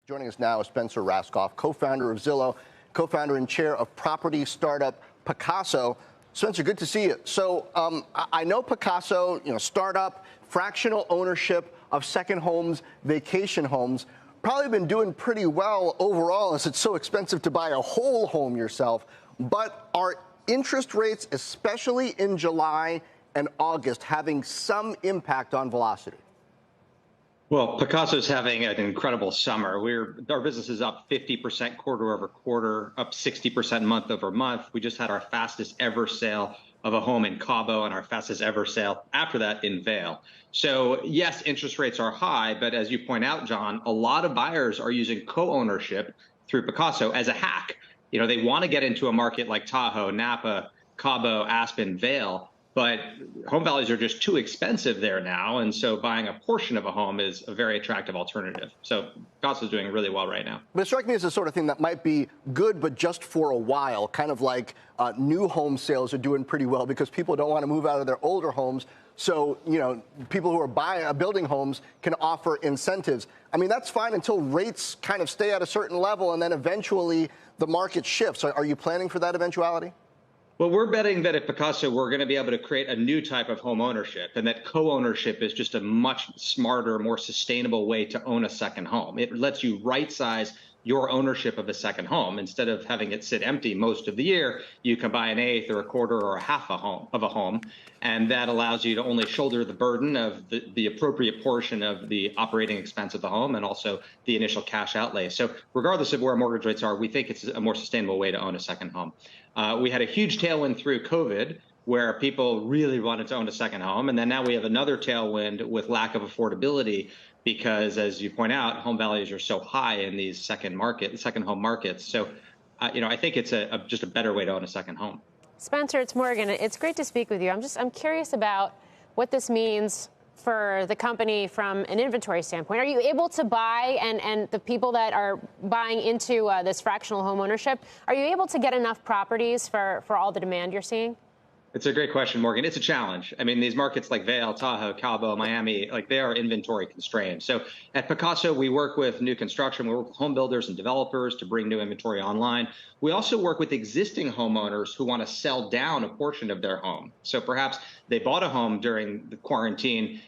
Joining us now is Spencer Rascoff, co-founder of Zillow, co-founder and chair of property startup Picasso. Spencer, good to see you. So I know Picasso, startup, fractional ownership of second homes, vacation homes, probably been doing pretty well overall as it's so expensive to buy a whole home yourself. But are interest rates, especially in July and August, having some impact on velocity? Well, Picasso's having an incredible summer. Our business is up 50% quarter over quarter, up 60% month over month. We just had our fastest ever sale of a home in Cabo and our fastest ever sale after that in Vail. So yes, interest rates are high, but as you point out, John, a lot of buyers are using co-ownership through Picasso as a hack. They want to get into a market like Tahoe, Napa, Cabo, Aspen, Vail, but home values are just too expensive there now. And so buying a portion of a home is a very attractive alternative. So Picasso's doing really well right now. But it strikes me as the sort of thing that might be good, but just for a while, kind of like new home sales are doing pretty well because people don't want to move out of their older homes. So, people who are building homes can offer incentives. I mean, that's fine until rates kind of stay at a certain level and then eventually the market shifts. Are you planning for that eventuality? Well, we're betting that at Picasso, we're going to be able to create a new type of home ownership, and that co-ownership is just a much smarter, more sustainable way to own a second home. It lets you right-size your ownership of a second home. Instead of having it sit empty most of the year, you can buy an eighth or a quarter or a half of a home, and that allows you to only shoulder the burden of the appropriate portion of the operating expense of the home and also the initial cash outlay. So regardless of where mortgage rates are, we think it's a more sustainable way to own a second home. We had a huge tailwind through COVID where people really wanted to own a second home. And then now we have another tailwind with lack of affordability because, as you point out, home values are so high in these second home markets. So, I think it's just a better way to own a second home. Spencer, it's Morgan. It's great to speak with you. I'm curious about what this means for the company from an inventory standpoint. Are you able to buy, and the people that are buying into this fractional home ownership, are you able to get enough properties for all the demand you're seeing? It's a great question, Morgan. It's a challenge. I mean, these markets like Vail, Tahoe, Cabo, Miami, they are inventory constrained. So at Picasso, we work with new construction. We work with home builders and developers to bring new inventory online. We also work with existing homeowners who want to sell down a portion of their home. So perhaps they bought a home during the quarantine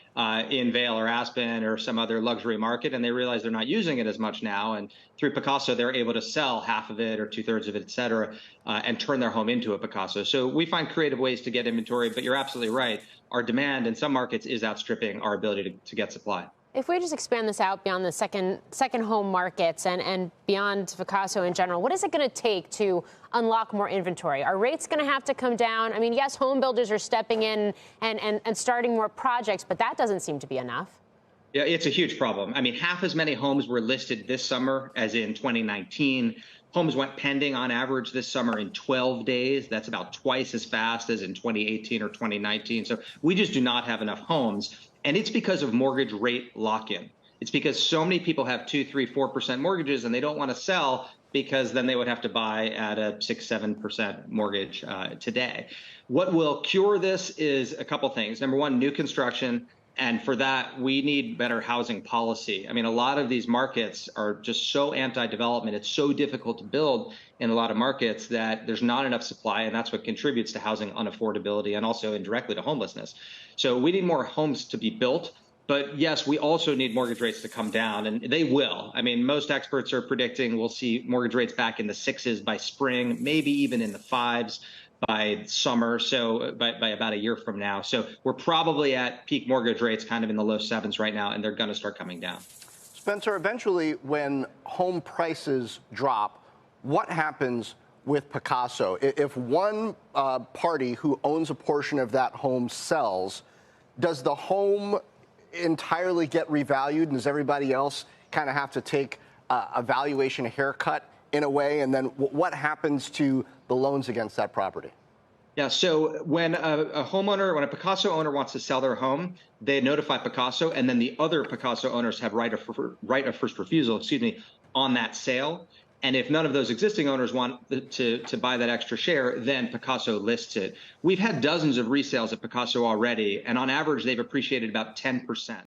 in Vail or Aspen or some other luxury market, and they realize they're not using it as much now. And through Picasso, they're able to sell half of it or 2/3 of it, et cetera, and turn their home into a Picasso. So we find creative ways to get inventory, but you're absolutely right. Our demand in some markets is outstripping our ability to get supply. If we just expand this out beyond the second home markets and beyond Picasso in general, what is it going to take to unlock more inventory? Are rates going to have to come down? I mean, yes, home builders are stepping in and starting more projects, but that doesn't seem to be enough. Yeah, it's a huge problem. I mean, half as many homes were listed this summer as in 2019. Homes went pending on average this summer in 12 days. That's about twice as fast as in 2018 or 2019. So we just do not have enough homes. And it's because of mortgage rate lock-in. It's because so many people have 2%, 3%, 4% mortgages, and they don't want to sell because then they would have to buy at a 6%, 7% mortgage today. What will cure this is a couple things. Number one, new construction. And for that, we need better housing policy. I mean, a lot of these markets are just so anti-development. It's so difficult to build in a lot of markets that there's not enough supply, and that's what contributes to housing unaffordability and also indirectly to homelessness. So we need more homes to be built. But yes, we also need mortgage rates to come down, and they will. I mean, most experts are predicting we'll see mortgage rates back in the 6s by spring, maybe even in the 5s by summer, so by about a year from now. So we're probably at peak mortgage rates kind of in the low 7s right now, and they're going to start coming down. Spencer, eventually when home prices drop, what happens with Picasso? If one party who owns a portion of that home sells, does the home entirely get revalued, and does everybody else kind of have to take a valuation haircut in a way? And then what happens to the loans against that property? Yeah, so when when a Picasso owner wants to sell their home, they notify Picasso, and then the other Picasso owners have right of first refusal, on that sale. And if none of those existing owners want to buy that extra share, then Picasso lists it. We've had dozens of resales at Picasso already, and on average, they've appreciated about 10%.